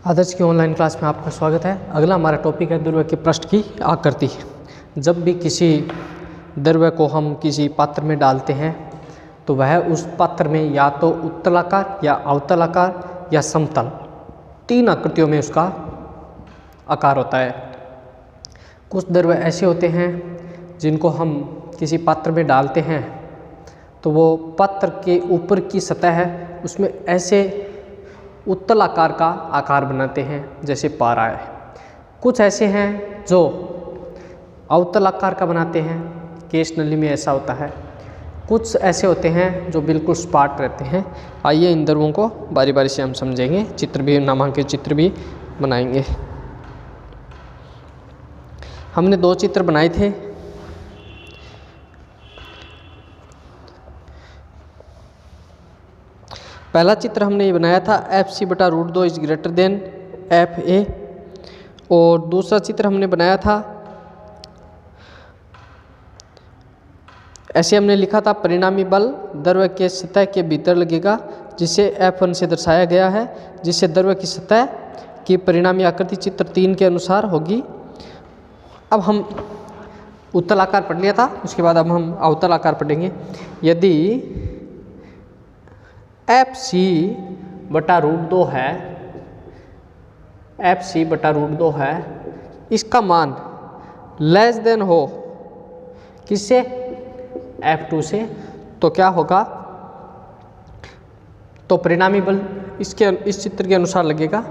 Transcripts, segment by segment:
आदर्श की online class में आपका स्वागत है। अगला हमारा टॉपिक है द्रव्य के पृष्ठ की आकृति। जब भी किसी द्रव्य को हम किसी पात्र में डालते हैं तो वह उस पात्र में या तो उत्तलाकार या अवतलाकार या समतल, तीन आकृतियों में उसका आकार होता है। कुछ द्रव्य ऐसे होते हैं जिनको हम किसी पात्र में डालते हैं तो वो पात्र के ऊपर की सतह है उसमें ऐसे उत्तल आकार का आकार बनाते हैं, जैसे पारा है। कुछ ऐसे हैं जो अवतल आकार का बनाते हैं, केश नली में ऐसा होता है। कुछ ऐसे होते हैं जो बिल्कुल सपाट रहते हैं। आइए इन द्रव्यों को बारी बारी से हम समझेंगे, चित्र भी नामांकित चित्र भी बनाएंगे। हमने दो चित्र बनाए थे। पहला चित्र हमने ये बनाया था FC/√2 is greater than FA, और दूसरा चित्र हमने बनाया था ऐसे हमने लिखा था परिणामी बल द्रव्य के सतह के भीतर लगेगा, जिसे F1 से दर्शाया गया है, जिससे द्रव्य की सतह की परिणामी आकृति चित्र 3 के अनुसार होगी। अब हम उत्तल आकार पढ़ लिया था, उसके बाद अब हम अवतल आकार पढ़ेंगे। यदि FC/√2 है, FC/√2 है, इसका मान लेस देन हो किससे? F2 से, तो क्या होगा? तो परिणामी बल इस चित्र के अनुसार लगेगा।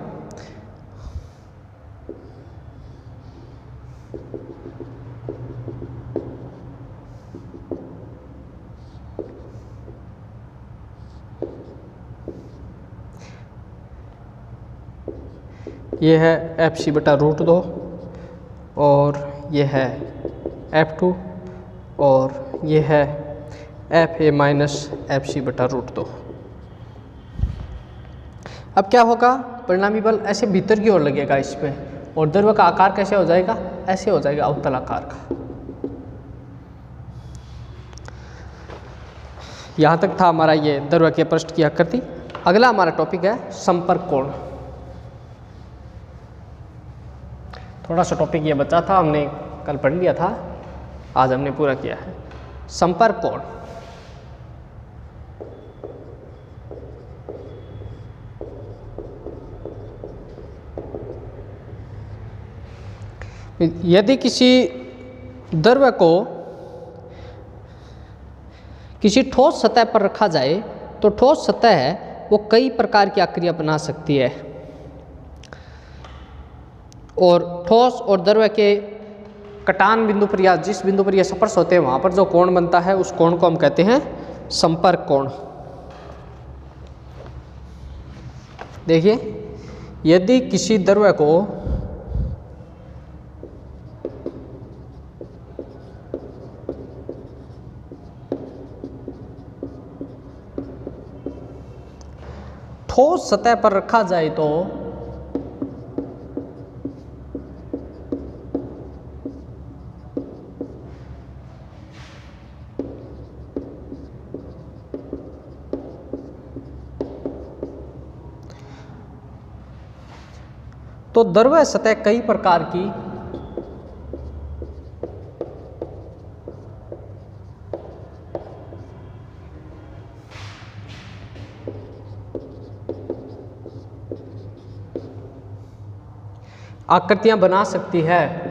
ये है FC/√2 और ये है F2 और ये है FA-FC/√2। अब क्या होगा? परिणामी बल ऐसे भीतर की ओर लगेगा इसमें, और द्रव्य का आकार कैसे हो जाएगा? ऐसे हो जाएगा अवतल आकार का। यहाँ तक था हमारा ये द्रव्य के पृष्ठ की आकृति। अगला हमारा टॉपिक है संपर्क कोण। थोड़ा सा टॉपिक ये बचा था, हमने कल पढ़ लिया था, आज हमने पूरा किया है। संपर्क कोण। यदि किसी द्रव्य को किसी ठोस सतह पर रखा जाए तो ठोस सतह है वो कई प्रकार की आकृतियां बना सकती है, और ठोस और द्रव्य के कटान बिंदु पर या जिस बिंदु पर ये स्पर्श होते हैं वहाँ पर जो कोण बनता है उस कोण को हम कहते हैं संपर्क कोण। देखिए, यदि किसी द्रव्य को ठोस सतह पर रखा जाए तो द्रव्य सतह कई प्रकार की आकृतियां बना सकती है।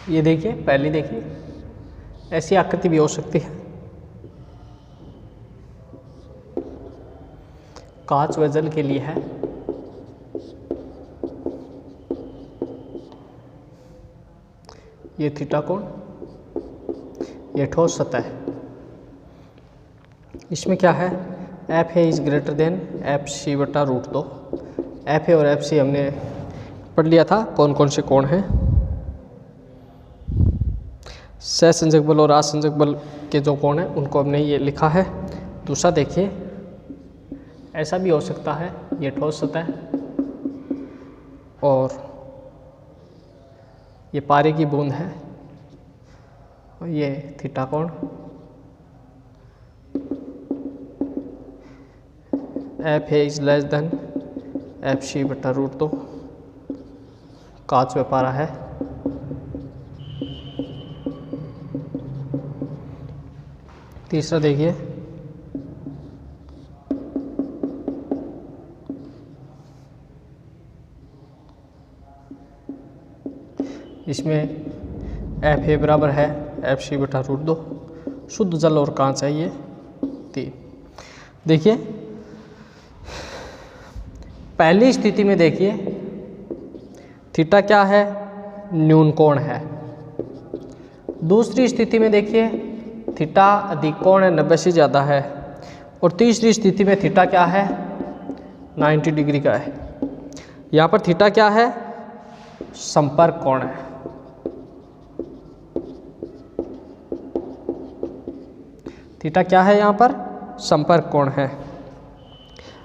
ये देखिए, पहली देखिए, ऐसी आकृति भी हो सकती है। कांच व जल के लिए है। ये थीटा कोण, ये ठोस सतह है। इसमें क्या है? FA is greater than FC/√2। FA और FC हमने पढ़ लिया था कौन कौन से कोण हैं। सहसंजक बल और आसंजक बल के जो कोण हैं उनको हमने ये लिखा है। दूसरा देखिए, ऐसा भी हो सकता है, ये ठोस सतह और ये पारे की बूंद है और ये थीटा कोण, F A is less than F C बटा √2, कांच में पारा है। तीसरा देखिए, इसमें एफ ए बराबर है एफ सी बटा √2, शुद्ध जल और कांच है ये 3। देखिए पहली स्थिति में देखिए थीटा क्या है, न्यून कोण है। दूसरी स्थिति में देखिए थीटा अधिक कोण है, 90 से ज़्यादा है। और तीसरी स्थिति में थीटा क्या है, 90 डिग्री का है। यहाँ पर थीटा क्या है, संपर्क कोण है। थीटा क्या है यहाँ पर, संपर्क कोण है।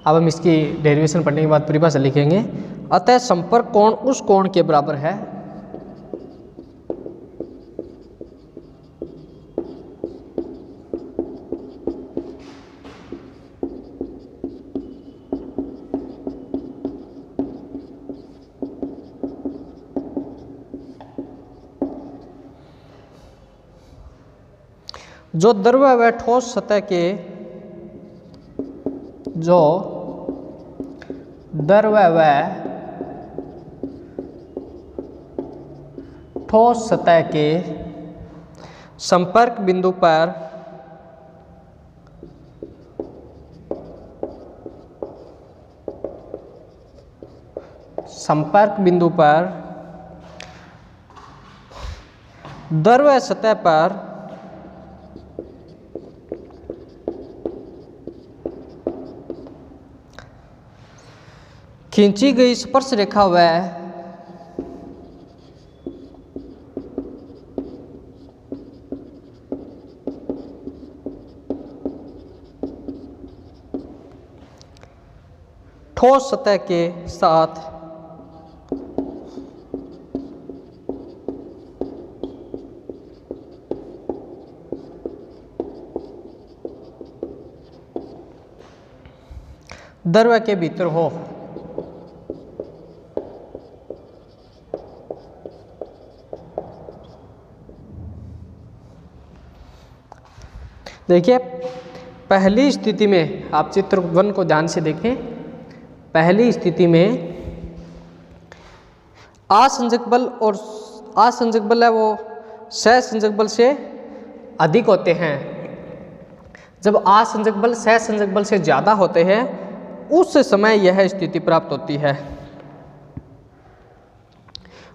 अब हम इसकी डेरिवेशन पढ़ने के बाद परिभाषा लिखेंगे। अतः संपर्क कोण उस कोण के बराबर है जो द्रव्य व ठोस सतह के द्रव्य व ठोस सतह के संपर्क बिंदु पर द्रव्य सतह पर खींची गई स्पर्श रेखा व ठोस सतह के साथ द्रव्य के भीतर हो। देखिए पहली स्थिति में आप चित्र 1 को ध्यान से देखें। पहली स्थिति में असंजक बल और असंजक बल है वो सहसंजक बल से अधिक होते हैं। जब असंजक बल सहसंजक बल से ज़्यादा होते हैं उस समय यह स्थिति प्राप्त होती है,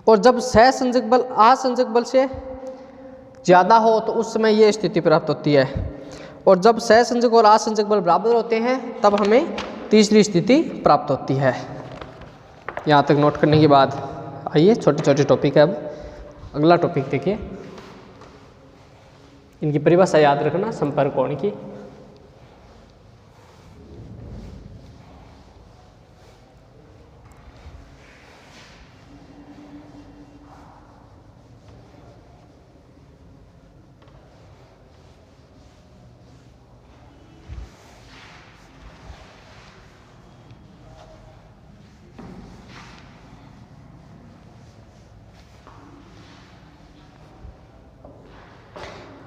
और जब सहसंजक बल असंजक बल से ज़्यादा हो तो उस समय यह स्थिति प्राप्त होती है। और जब सहसंजक और असंजक बल बराबर होते हैं तब हमें तीसरी स्थिति प्राप्त होती है। यहाँ तक नोट करने के बाद आइए छोटे छोटे टॉपिक है। अब अगला टॉपिक देखिए, इनकी परिभाषा याद रखना संपर्क कोण की।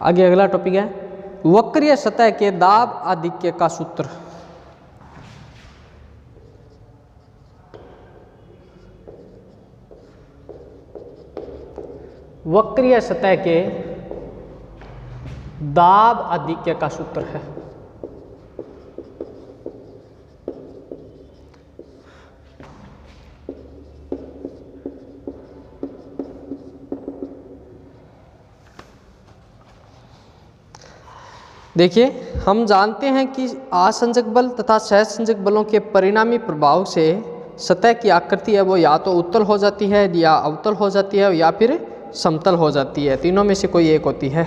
आगे अगला टॉपिक है वक्रीय सतह के दाब आधिक्य का सूत्र। वक्रीय सतह के दाब आधिक्य का सूत्र है। देखिए हम जानते हैं कि असंजक बल तथा सहसंजक बलों के परिणामी प्रभाव से सतह की आकृति है वो या तो उत्तल हो जाती है या अवतल हो जाती है या फिर समतल हो जाती है। तीनों में से कोई एक होती है।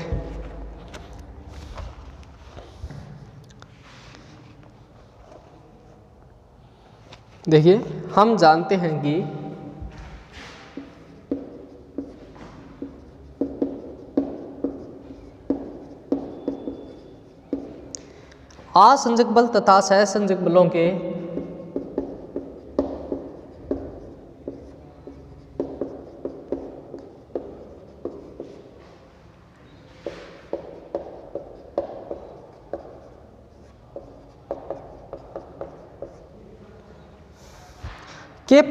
देखिए हम जानते हैं कि असंजक बल तथा सहसंजक बलों के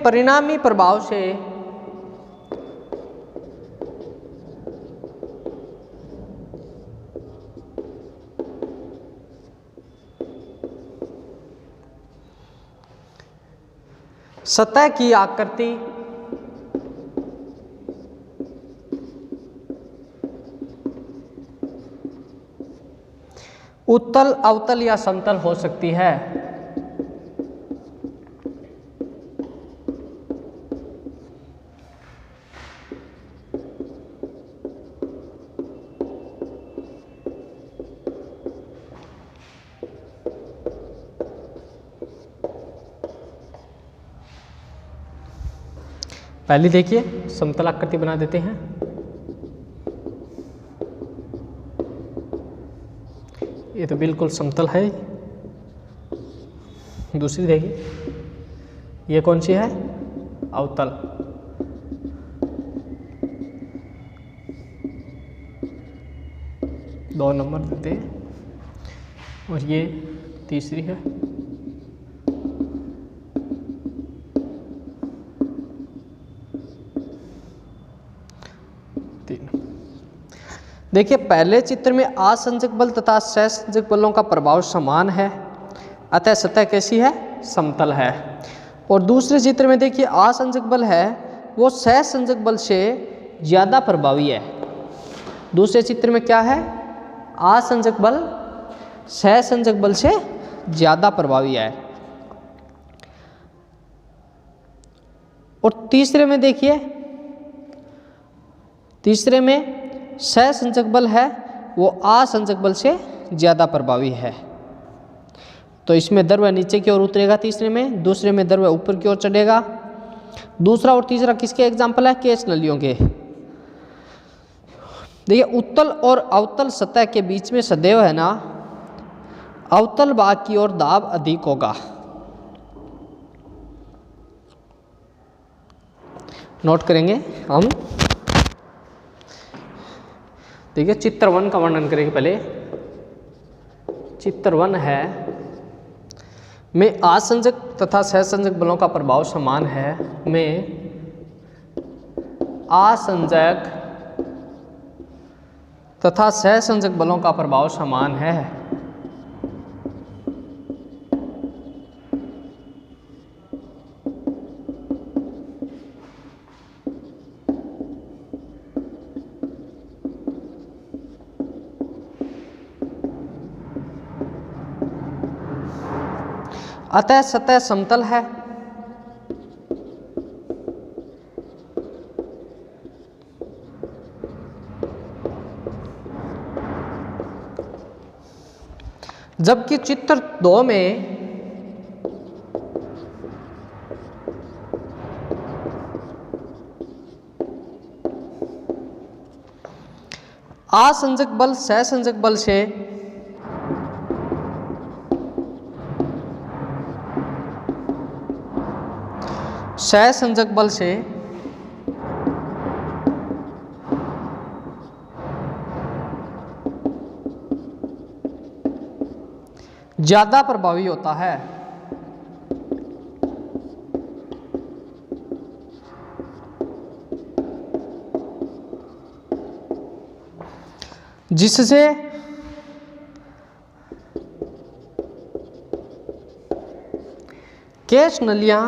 परिणामी प्रभाव से सतह की आकृति उत्तल, अवतल या समतल हो सकती है। पहले देखिए समतल आकृति बना देते हैं। ये तो बिल्कुल समतल है। दूसरी देखिए, ये कौन सी है? अवतल। दो नंबर देते हैं। और ये तीसरी है। देखिए पहले चित्र में असंजक बल तथा सहसंजक बलों का प्रभाव समान है, अतः सतह कैसी है? समतल है। और दूसरे चित्र में देखिए असंजक बल है वो सहसंजक बल से ज़्यादा प्रभावी है। दूसरे चित्र में क्या है? असंजक बल सहसंजक बल से ज़्यादा प्रभावी है। और तीसरे में देखिए, तीसरे में सहसंजक बल है वो असंजक बल से ज़्यादा प्रभावी है। तो इसमें द्रव्य नीचे की ओर उतरेगा तीसरे में, दूसरे में द्रव्य ऊपर की ओर चढ़ेगा। दूसरा और तीसरा किसके एग्जाम्पल है? केश नलियों के। देखिए उत्तल और अवतल सतह के बीच में सदैव है ना अवतल भाग की ओर दाब अधिक होगा। नोट करेंगे हम। देखिए चित्र 1 का वर्णन करेंगे पहले। चित्र 1 है में असंजक तथा सहसंजक बलों का प्रभाव समान है। में असंजक तथा सहसंजक बलों का प्रभाव समान है। अतः सतह समतल है। जबकि चित्र 2 में असंजक बल सहसंजक बल से सहसंजक बल से ज्यादा प्रभावी होता है। जिससे केश नलियां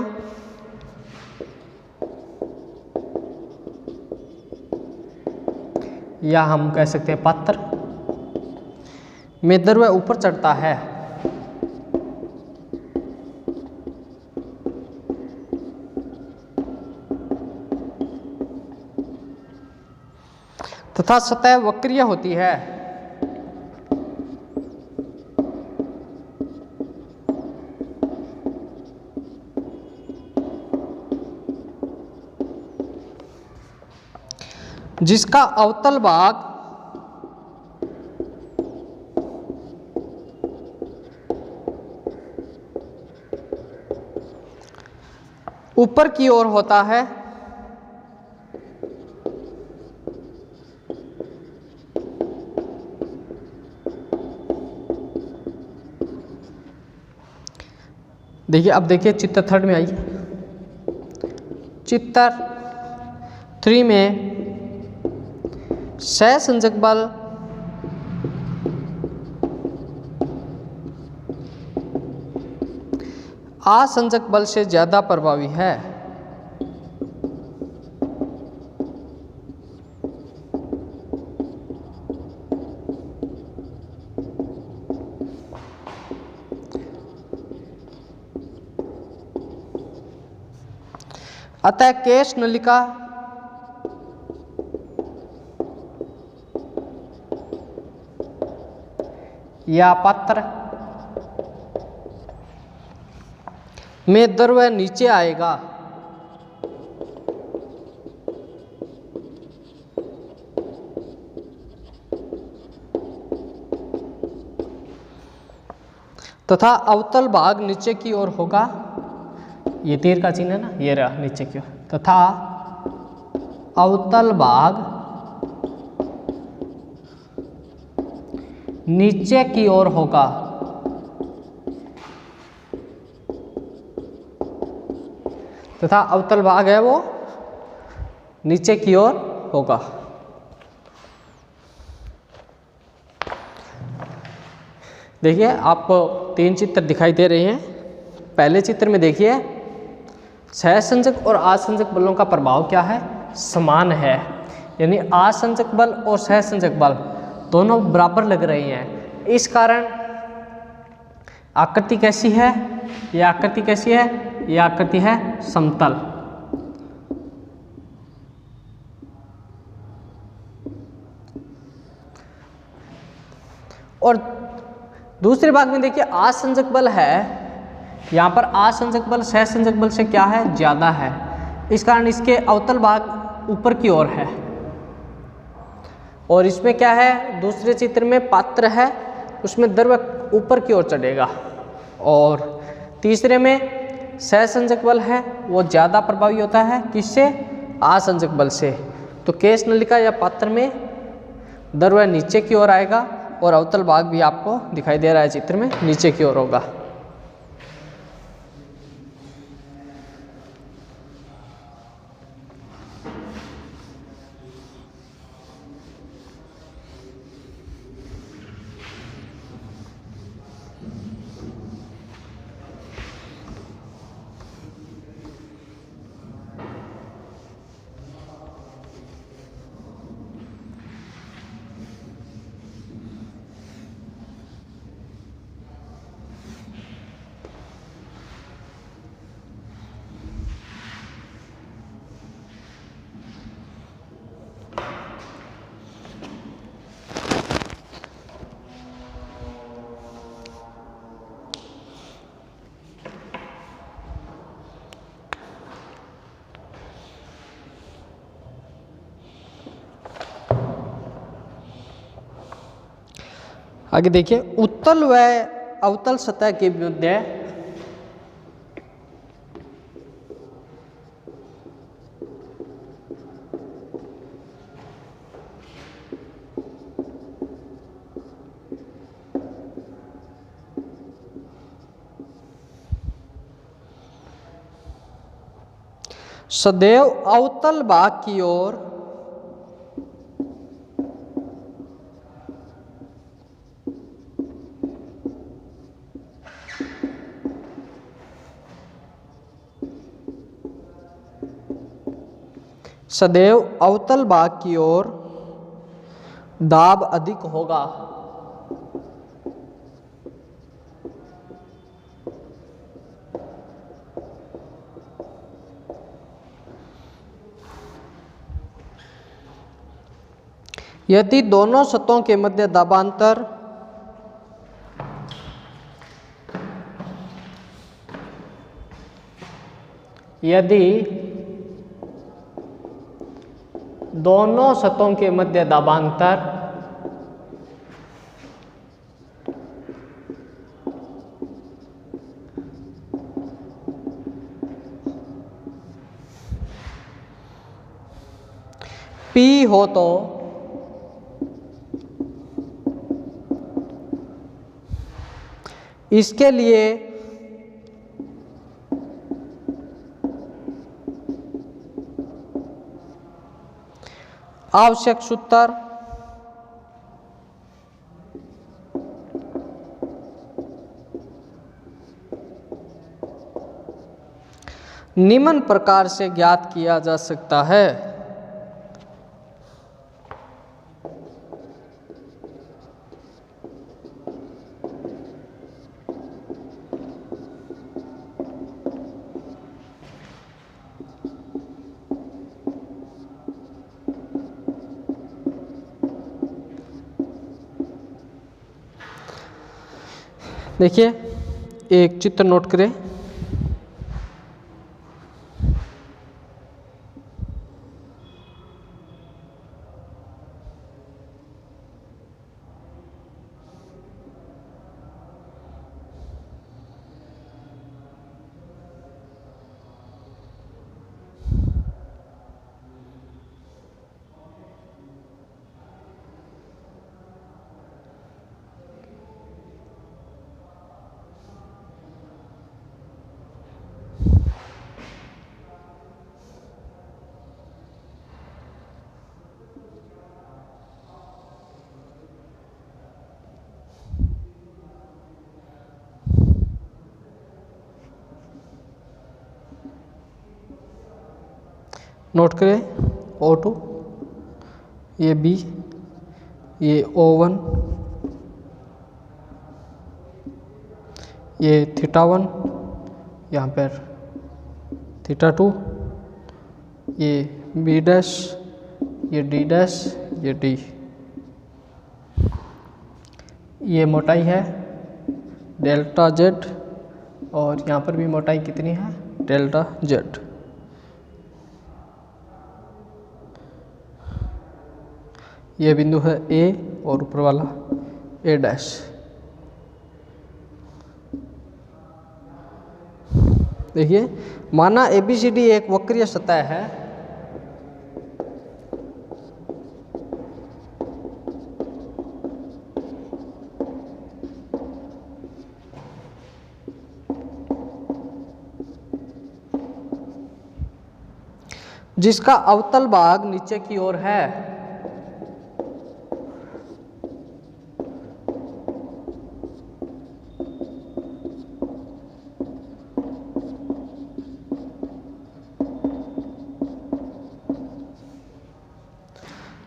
या हम कह सकते हैं पात्र में द्रव्य ऊपर चढ़ता है। तथा सतह वक्रीय होती है। जिसका अवतल भाग ऊपर की ओर होता है, देखिए अब देखिए चित्र 3 में आइए। चित्र 3 में सहसंजक बल आसंजक बल से ज्यादा प्रभावी है। अतः केश नलिका या पात्र में द्रव्य नीचे आएगा तथा अवतल भाग नीचे की ओर होगा। ये तीर का चिन्ह है ना, ये रहा नीचे की ओर, तथा अवतल भाग नीचे की ओर होगा। तथा अवतल भाग है वो नीचे की ओर होगा। देखिए आपको 3 चित्र दिखाई दे रहे हैं। पहले चित्र में देखिए सहसंजक और आसंजक बलों का प्रभाव क्या है, समान है, यानी आसंजक बल और सहसंजक बल दोनों बराबर लग रहे हैं। इस कारण आकृति कैसी है, यह आकृति कैसी है, यह आकृति है समतल। और दूसरे भाग में देखिए आसंजक बल है, यहाँ पर आसंजक बल सहसंजक बल से क्या है, ज्यादा है। इस कारण इसके अवतल भाग ऊपर की ओर है। और इसमें क्या है, दूसरे चित्र में पात्र है, उसमें द्रव्य ऊपर की ओर चढ़ेगा। और तीसरे में सहसंजक बल है, वो ज़्यादा प्रभावी होता है किससे, आसंजक बल से। तो केश नलिका या पात्र में द्रव्य नीचे की ओर आएगा और अवतल भाग भी आपको दिखाई दे रहा है चित्र में, नीचे की ओर होगा। आगे देखिए उत्तल व अवतल सतह के मध्य सदैव अवतल भाग की ओर सदैव अवतल भाग की ओर दाब अधिक होगा। यदि दोनों सतहों के मध्य दाबांतर यदि दोनों सतहों के मध्य दाबांतर P हो तो इसके लिए आवश्यक सूत्र निम्न प्रकार से ज्ञात किया जा सकता है। देखिए एक चित्र नोट करें। नोट करें O2, ये B, ये O1, ये θ1, यहाँ पर θ2, ये B डैश, ये D डैश, ये D। ये मोटाई है डेल्टा Z और यहाँ पर भी मोटाई कितनी है डेल्टा Z। ये बिंदु है A और ऊपर वाला A डैश। देखिए माना ABCD एक वक्रीय सतह है जिसका अवतल भाग नीचे की ओर है।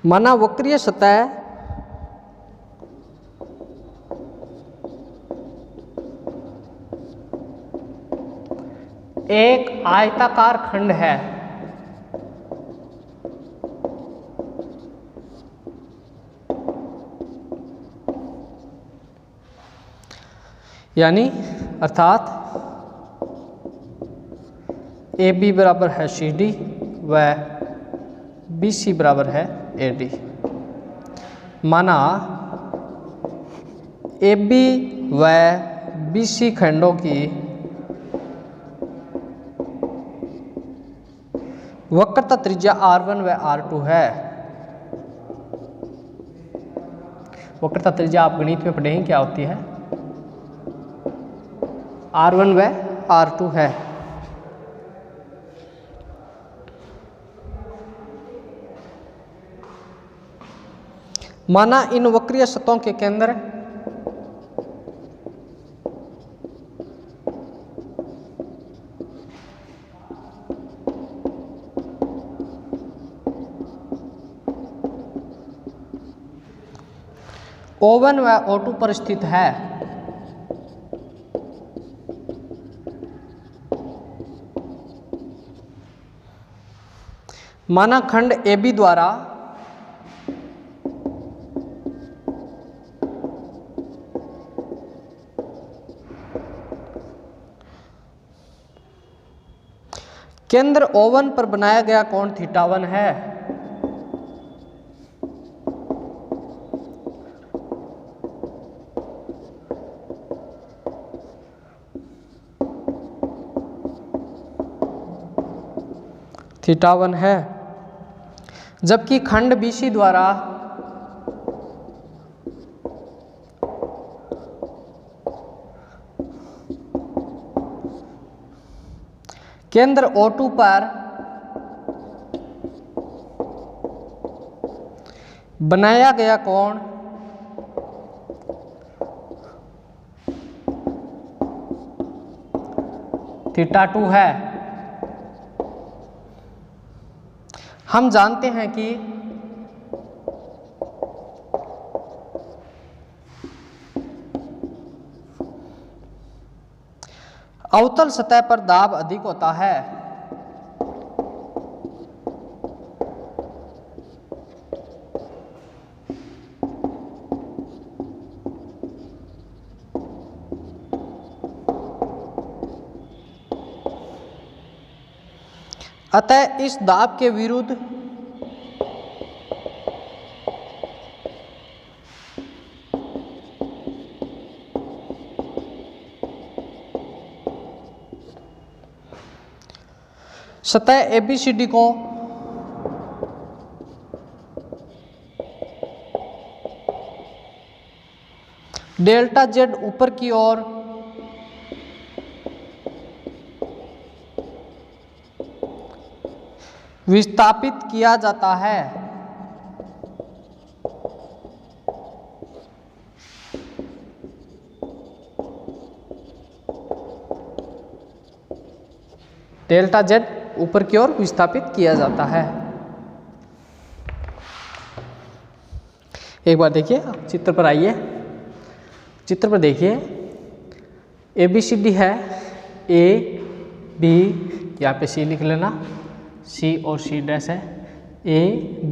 माना वक्रीय सतह एक आयताकार खंड है यानी अर्थात AB बराबर है CD व BC बराबर है AD। माना AB व BC खंडों की वक्रता त्रिज्या R1 व R2 है। वक्रता त्रिज्या आप गणित में पढ़ेंगे क्या होती है, R1 व R2 है। माना इन वक्रीय सतहों के केंद्र O1 व O2 पर स्थित है। माना खंड AB द्वारा केंद्र O1 पर बनाया गया कोण θ1 है। θ1 है जबकि खंड BC द्वारा केंद्र O2 पर बनाया गया कोण θ2 है। हम जानते हैं कि अवतल सतह पर दाब अधिक होता है। अतः इस दाब के विरुद्ध सतह ABCD को डेल्टा Z ऊपर की ओर विस्थापित किया जाता है। डेल्टा Z ऊपर की ओर विस्थापित किया जाता है। एक बार देखिए, चित्र पर आइए। चित्र पर देखिए, ABCD है, A B, यहाँ पे C लिख लेना, C और C डैश है, A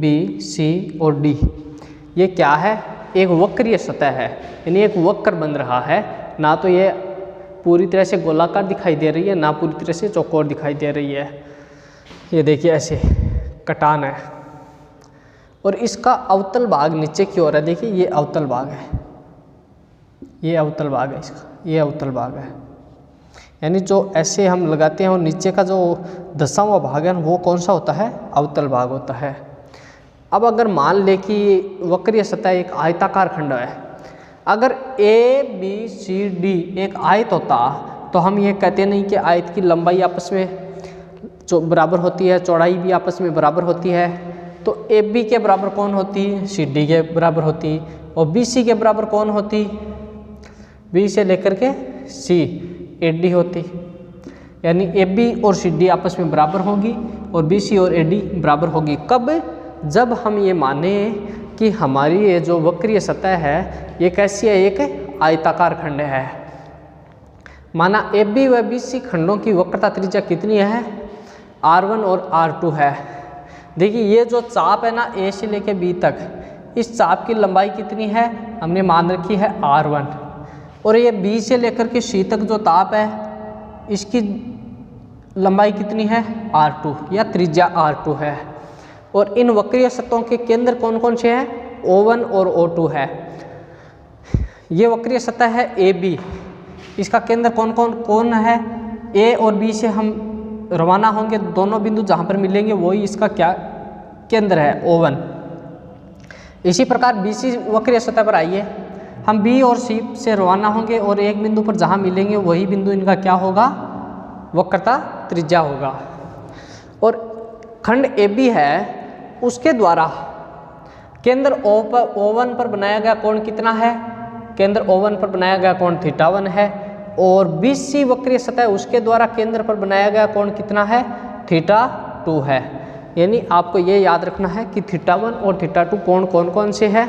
B C और D। ये क्या है? एक वक्रीय सतह है, यानी एक वक्र बन रहा है। ना तो ये पूरी तरह से गोलाकार दिखाई दे रही है, ना पूरी तरह से चौकोर दिखाई दे रही है। ये देखिए ऐसे कटान है, और इसका अवतल भाग नीचे की ओर है। देखिए ये अवतल भाग है, ये अवतल भाग है इसका, ये अवतल भाग है। यानी जो ऐसे हम लगाते हैं और नीचे का जो धंसा हुआ भाग है वो कौन सा होता है? अवतल भाग होता है। अब अगर मान ले कि वक्रीय सतह एक आयताकार खंड है, अगर ABCD एक आयत होता तो हम ये कहते नहीं कि आयत की लंबाई आपस में जो बराबर होती है, चौड़ाई भी आपस में बराबर होती है। तो AB के बराबर कौन होती? CD के बराबर होती। और BC के बराबर कौन होती? B से लेकर के C AD होती। यानी AB और CD आपस में बराबर होगी और BC और AD बराबर होगी। कब? जब हम ये माने कि हमारी ये जो वक्रीय सतह है ये कैसी है? एक आयताकार खंड है। माना AB व BC खंडों की वक्रता त्रिज्या कितनी है? R1 और R2 है। देखिए ये जो चाप है ना, A से लेके B तक, इस चाप की लंबाई कितनी है? हमने मान रखी है R1। और ये B से लेकर के C तक जो ताप है, इसकी लंबाई कितनी है? R2 या त्रिज्या R2 है। और इन वक्रीय सतहों के केंद्र कौन कौन से हैं? O1 और O2 है। ये वक्रीय सतह है AB, इसका केंद्र कौन है? A और B से हम रवाना होंगे, दोनों बिंदु जहाँ पर मिलेंगे वही इसका क्या केंद्र है? O1। इसी प्रकार BC वक्रीय सतह पर आइए, हम B और C से रवाना होंगे और एक बिंदु पर जहाँ मिलेंगे वही बिंदु इनका क्या होगा? वक्रता त्रिज्या होगा। और खंड AB है, उसके द्वारा केंद्र O1 पर बनाया गया कोण कितना है? केंद्र O1 पर बनाया गया कोण θ1 है। और BC वक्रीय सतह, उसके द्वारा केंद्र पर बनाया गया कोण कितना है? θ2 है। यानी आपको ये याद रखना है कि θ1 और θ2 कोण कौन कौन से हैं?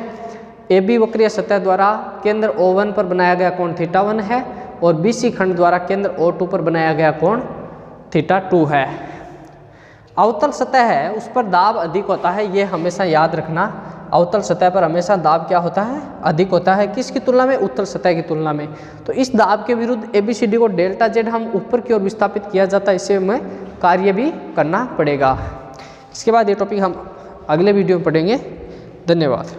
AB वक्रीय सतह द्वारा केंद्र O1 पर बनाया गया कोण θ1 है और BC खंड द्वारा केंद्र O2 पर बनाया गया कोण θ2 है। अवतल सतह है, उस पर दाब अधिक होता है, ये हमेशा याद रखना। अवतल सतह पर हमेशा दाब क्या होता है? अधिक होता है। किसकी तुलना में? उत्तल सतह की तुलना में। तो इस दाब के विरुद्ध ABCD को डेल्टा Z हम ऊपर की ओर विस्थापित किया जाता है, इससे हमें कार्य भी करना पड़ेगा। इसके बाद ये टॉपिक हम अगले वीडियो में पढ़ेंगे। धन्यवाद।